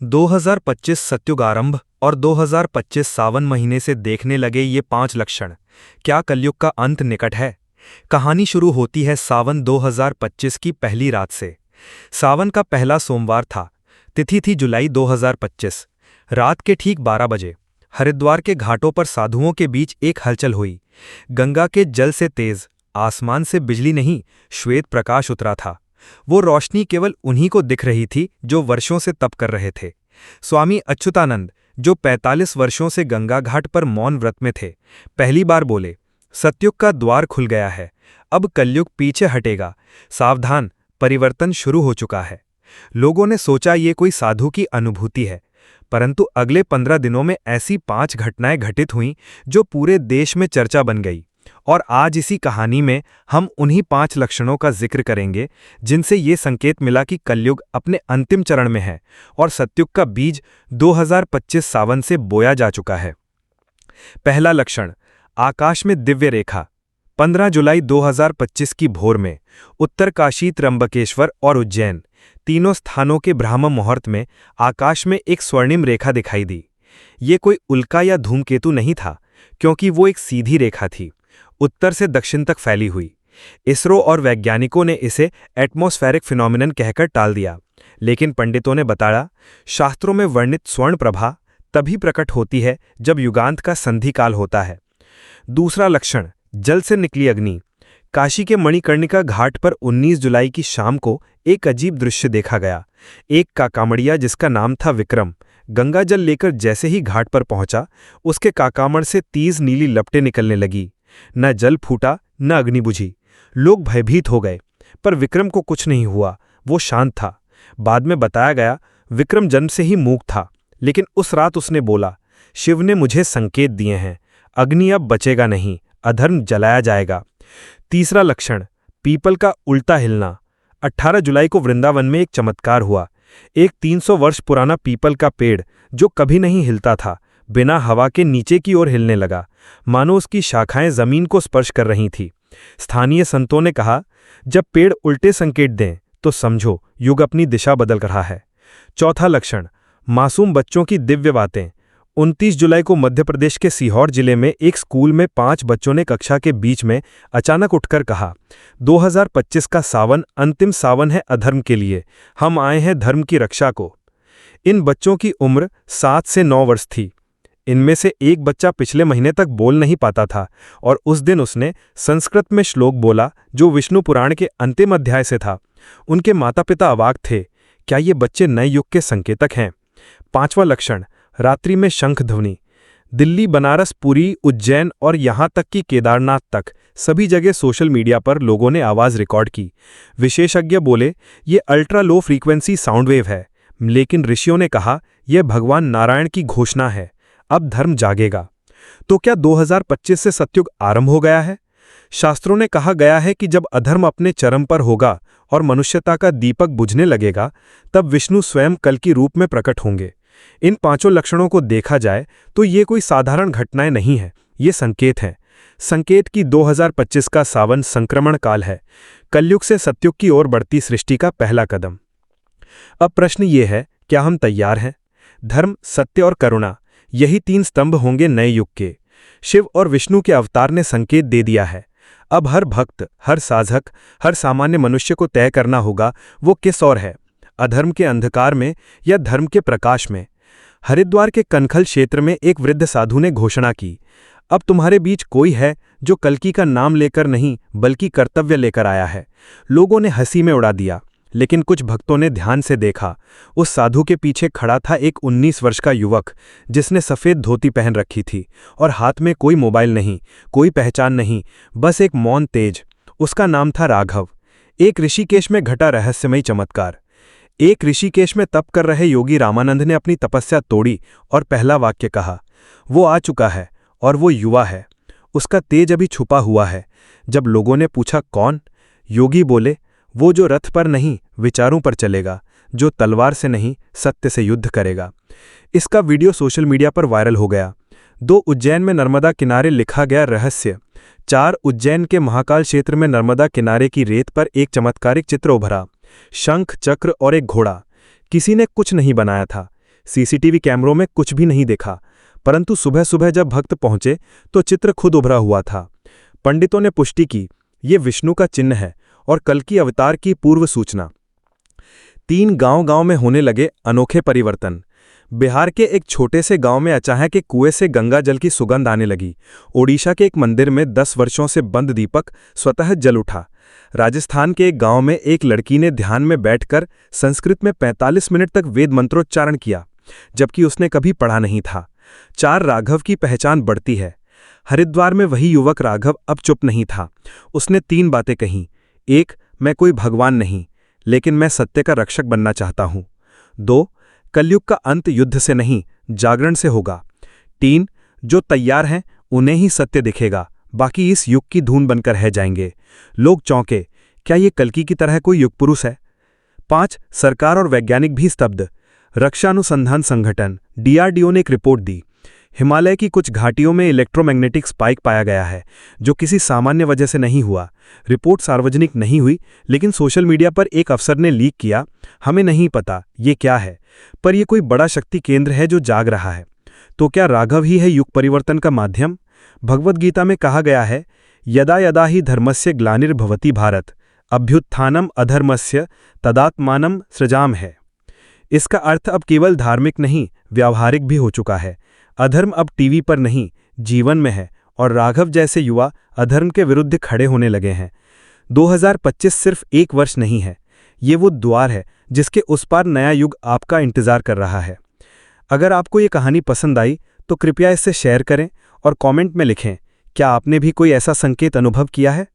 2025 सत्युग आरंभ और 2025 सावन महीने से देखने लगे ये 5 लक्षण। क्या कलयुग का अंत निकट है? कहानी शुरू होती है सावन 2025 की पहली रात से। सावन का पहला सोमवार था। तिथि थी जुलाई 2025। रात के ठीक 12 बजे हरिद्वार के घाटों पर साधुओं के बीच एक हलचल हुई। गंगा के जल से तेज, आसमान से बिजली नहीं, श्वेत प्रकाश उतरा था। वो रोशनी केवल उन्हीं को दिख रही थी जो वर्षों से तप कर रहे थे। स्वामी अच्युतानंद, जो 45 वर्षों से गंगा घाट पर मौन व्रत में थे, पहली बार बोले, सत्युग का द्वार खुल गया है, अब कलयुग पीछे हटेगा, सावधान, परिवर्तन शुरू हो चुका है। लोगों ने सोचा ये कोई साधु की अनुभूति है, परंतु अगले 15 दिनों में ऐसी 5 घटनाएं घटित हुईं जो पूरे देश में चर्चा बन गई। और आज इसी कहानी में हम उन्हीं 5 लक्षणों का जिक्र करेंगे जिनसे ये संकेत मिला कि कलयुग अपने अंतिम चरण में है और सत्युग का बीज 2025 सावन से बोया जा चुका है। पहला लक्षण, आकाश में दिव्य रेखा। 15 जुलाई 2025 की भोर में उत्तरकाशी, त्र्यंबकेश्वर और उज्जैन, तीनों स्थानों के ब्राह्म मुहूर्त में आकाश में एक स्वर्णिम रेखा दिखाई दी। ये कोई उल्का या धूमकेतु नहीं था, क्योंकि वो एक सीधी रेखा थी, उत्तर से दक्षिण तक फैली हुई। इसरो और वैज्ञानिकों ने इसे एटमॉस्फेरिक फिनोमिनन कहकर टाल दिया, लेकिन पंडितों ने बताया, शास्त्रों में वर्णित स्वर्ण प्रभा तभी प्रकट होती है जब युगांत का संधिकाल होता है। दूसरा लक्षण, जल से निकली अग्नि। काशी के मणिकर्णिका घाट पर 19 जुलाई की शाम को एक अजीब दृश्य देखा गया। एक काकामड़िया, जिसका नाम था विक्रम, गंगा जल लेकर जैसे ही घाट पर पहुंचा, उसके काकामड़ से तेज नीली लपटें निकलने लगी। न जल फूटा, न अग्नि बुझी। लोग भयभीत हो गए, पर विक्रम को कुछ नहीं हुआ, वो शांत था। बाद में बताया गया, विक्रम जन्म से ही मूक था, लेकिन उस रात उसने बोला, शिव ने मुझे संकेत दिए हैं, अग्नि अब बचेगा नहीं, अधर्म जलाया जाएगा। तीसरा लक्षण, पीपल का उल्टा हिलना। 18 जुलाई को वृंदावन में एक चमत्कार हुआ। एक 300 वर्ष पुराना पीपल का पेड़, जो कभी नहीं हिलता था, बिना हवा के नीचे की ओर हिलने लगा, मानो उसकी शाखाएं जमीन को स्पर्श कर रही थी। स्थानीय संतों ने कहा, जब पेड़ उल्टे संकेत दें तो समझो युग अपनी दिशा बदल रहा है। चौथा लक्षण, मासूम बच्चों की दिव्य बातें। 29 जुलाई को मध्य प्रदेश के सीहोर जिले में एक स्कूल में 5 बच्चों ने कक्षा के बीच में अचानक उठकर कहा, 2025 का सावन अंतिम सावन है अधर्म के लिए, हम आए हैं धर्म की रक्षा को। इन बच्चों की उम्र 7 से 9 वर्ष थी। इनमें से एक बच्चा पिछले महीने तक बोल नहीं पाता था और उस दिन उसने संस्कृत में श्लोक बोला जो विष्णु पुराण के अंतिम अध्याय से था। उनके माता पिता अवाक थे, क्या ये बच्चे नए युग के संकेतक हैं? पांचवा लक्षण, रात्रि में शंख ध्वनि। दिल्ली, बनारस, पुरी, उज्जैन और यहां तक कि केदारनाथ तक सभी जगह सोशल मीडिया पर लोगों ने आवाज रिकॉर्ड की। विशेषज्ञ बोले, ये ultra low frequency sound wave है, लेकिन ऋषियों ने कहा, यह भगवान नारायण की घोषणा है, अब धर्म जागेगा। तो क्या 2025 से सत्युग आरंभ हो गया है? शास्त्रों ने कहा गया है कि जब अधर्म अपने चरम पर होगा और मनुष्यता का दीपक बुझने लगेगा, तब विष्णु स्वयं कल की रूप में प्रकट होंगे। इन 5 लक्षणों को देखा जाए तो ये कोई साधारण घटनाएं नहीं है, ये संकेत हैं। संकेत कि 2025 का सावन संक्रमण काल है, कलयुग से सत्युग की ओर बढ़ती सृष्टि का पहला कदम। अब प्रश्न ये है, क्या हम तैयार हैं? धर्म, सत्य और करुणा, यही 3 स्तंभ होंगे नए युग के। शिव और विष्णु के अवतार ने संकेत दे दिया है। अब हर भक्त, हर साधक, हर सामान्य मनुष्य को तय करना होगा वो किस ओर है, अधर्म के अंधकार में या धर्म के प्रकाश में। हरिद्वार के कनखल क्षेत्र में एक वृद्ध साधु ने घोषणा की, अब तुम्हारे बीच कोई है जो कल्कि का नाम लेकर नहीं बल्कि कर्तव्य लेकर आया है। लोगों ने हंसी में उड़ा दिया, लेकिन कुछ भक्तों ने ध्यान से देखा। उस साधु के पीछे खड़ा था एक 19 वर्ष का युवक, जिसने सफ़ेद धोती पहन रखी थी और हाथ में कोई मोबाइल नहीं, कोई पहचान नहीं, बस एक मौन तेज। उसका नाम था राघव। एक ऋषिकेश में घटा रहस्यमयी चमत्कार। एक ऋषिकेश में तप कर रहे योगी रामानंद ने अपनी तपस्या तोड़ी और पहला वाक्य कहा, वो आ चुका है और वो युवा है, उसका तेज अभी छुपा हुआ है। जब लोगों ने पूछा कौन, योगी बोले, वो जो रथ पर नहीं विचारों पर चलेगा, जो तलवार से नहीं सत्य से युद्ध करेगा। इसका वीडियो सोशल मीडिया पर वायरल हो गया। 2 उज्जैन में नर्मदा किनारे लिखा गया रहस्य। 4 उज्जैन के महाकाल क्षेत्र में नर्मदा किनारे की रेत पर एक चमत्कारिक चित्र उभरा, शंख, चक्र और एक घोड़ा। किसी ने कुछ नहीं बनाया था, सीसीटीवी कैमरों में कुछ भी नहीं देखा, परंतु सुबह सुबह जब भक्त पहुंचे तो चित्र खुद उभरा हुआ था। पंडितों ने पुष्टि की, ये विष्णु का चिन्ह है और कल की अवतार की पूर्व सूचना। 3 गांव-गांव में होने लगे अनोखे परिवर्तन। बिहार के एक छोटे से गांव में अचानक एक कुएं से गंगा जल की सुगंध आने लगी। ओडिशा के एक मंदिर में 10 वर्षों से बंद दीपक स्वतः जल उठा। राजस्थान के एक गांव में एक लड़की ने ध्यान में बैठकर संस्कृत में 45 मिनट तक वेद मंत्रोच्चारण किया, जबकि उसने कभी पढ़ा नहीं था। 4 राघव की पहचान बढ़ती है। हरिद्वार में वही युवक राघव अब चुप नहीं था। उसने 3 बातें कहीं। 1, मैं कोई भगवान नहीं, लेकिन मैं सत्य का रक्षक बनना चाहता हूं। 2, कलयुग का अंत युद्ध से नहीं, जागरण से होगा। 3, जो तैयार हैं उन्हें ही सत्य दिखेगा, बाकी इस युग की धून बनकर रह जाएंगे। लोग चौंके, क्या ये कल्कि की तरह कोई युग पुरुष है? 5, सरकार और वैज्ञानिक भी स्तब्ध। रक्षा अनुसंधान संगठन DRDO ने एक रिपोर्ट दी। हिमालय की कुछ घाटियों में इलेक्ट्रोमैग्नेटिक स्पाइक पाया गया है, जो किसी सामान्य वजह से नहीं हुआ। रिपोर्ट सार्वजनिक नहीं हुई, लेकिन सोशल मीडिया पर एक अफसर ने लीक किया। हमें नहीं पता ये क्या है, पर यह कोई बड़ा शक्ति केंद्र है जो जाग रहा है। तो क्या राघव ही है युग परिवर्तन का माध्यम? भगवद गीता में कहा गया है, यदा यदा ही धर्मस्य ग्लानिर्भवति भारत अभ्युत्थानम अधर्मस्य तदात्मानम सृजाम है। इसका अर्थ अब केवल धार्मिक नहीं, व्यावहारिक भी हो चुका है। अधर्म अब टीवी पर नहीं, जीवन में है, और राघव जैसे युवा अधर्म के विरुद्ध खड़े होने लगे हैं। 2025 सिर्फ एक वर्ष नहीं है, ये वो द्वार है जिसके उस पार नया युग आपका इंतजार कर रहा है। अगर आपको ये कहानी पसंद आई तो कृपया इसे शेयर करें और कमेंट में लिखें, क्या आपने भी कोई ऐसा संकेत अनुभव किया है?